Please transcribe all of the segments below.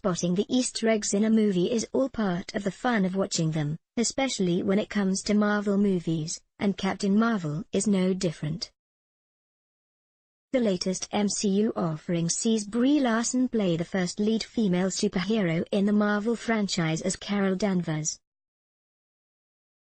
spotting the Easter eggs in a movie is all part of the fun of watching them, especially when it comes to Marvel movies, and Captain Marvel is no different. The latest MCU offering sees Brie Larson play the first lead female superhero in the Marvel franchise as Carol Danvers.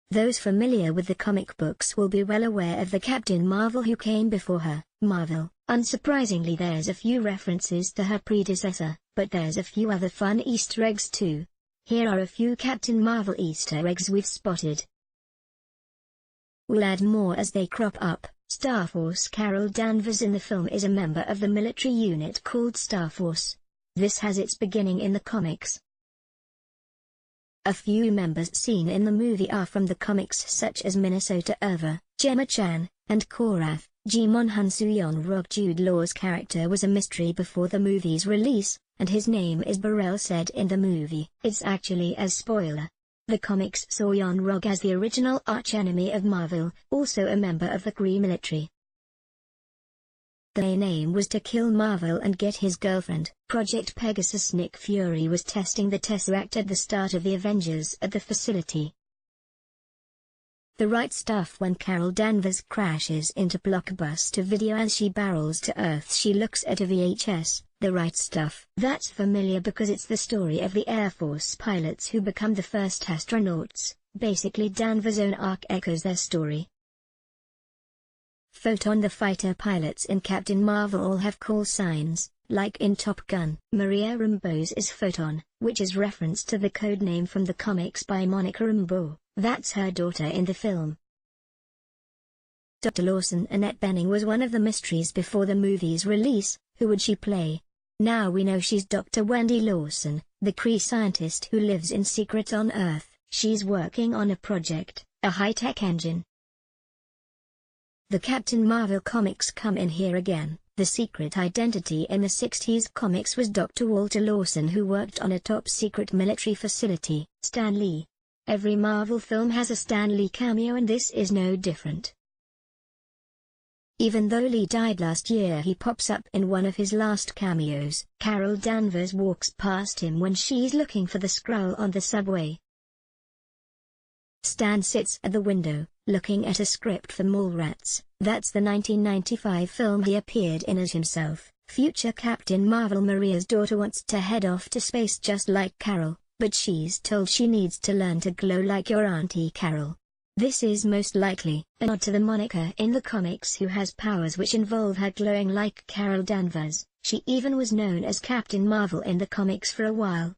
Those familiar with the comic books will be well aware of the Captain Marvel who came before her, Marvel. Unsurprisingly, there's a few references to her predecessor, but there's a few other fun Easter eggs too. Here are a few Captain Marvel Easter eggs we've spotted. We'll add more as they crop up. Starforce Carol Danvers in the film is a member of the military unit called Starforce. This has its beginning in the comics. A few members seen in the movie are from the comics such as Minnesota Irva, Gemma Chan, and Korath. Jimon Hansuyeon Rok. Jude Law's character was a mystery before the movie's release, and his name is Burrell said in the movie. It's actually a spoiler. The comics saw Yeon Rog as the original archenemy of Marvel, also a member of the Kree military. The main aim was to kill Marvel and get his girlfriend. Project Pegasus. Nick Fury was testing the Tesseract at the start of the Avengers at the facility. The Right Stuff. When Carol Danvers crashes into Blockbuster Video as she barrels to Earth, she looks at a VHS, The Right Stuff. That's familiar because it's the story of the Air Force pilots who become the first astronauts. Basically, Danvers' own arc echoes their story. Photon. The fighter pilots in Captain Marvel all have call signs, like in Top Gun. Maria Rambeau's is Photon, which is reference to the code name from the comics by Monica Rambeau. That's her daughter in the film. Dr. Lawson. Annette Bening was one of the mysteries before the movie's release. Who would she play? Now we know she's Dr. Wendy Lawson, the Kree scientist who lives in secret on Earth. She's working on a project, a high-tech engine. The Captain Marvel comics come in here again. The secret identity in the 60s comics was Dr. Walter Lawson, who worked on a top-secret military facility. Stan Lee. Every Marvel film has a Stan Lee cameo, and this is no different. Even though Lee died last year, he pops up in one of his last cameos. Carol Danvers walks past him when she's looking for the Skrull on the subway. Stan sits at the window, looking at a script for Mallrats. That's the 1995 film he appeared in as himself. Future Captain Marvel. Maria's daughter wants to head off to space just like Carol, but she's told she needs to learn to glow like your Auntie Carol. This is most likely a nod to the moniker in the comics, who has powers which involve her glowing like Carol Danvers. She even was known as Captain Marvel in the comics for a while.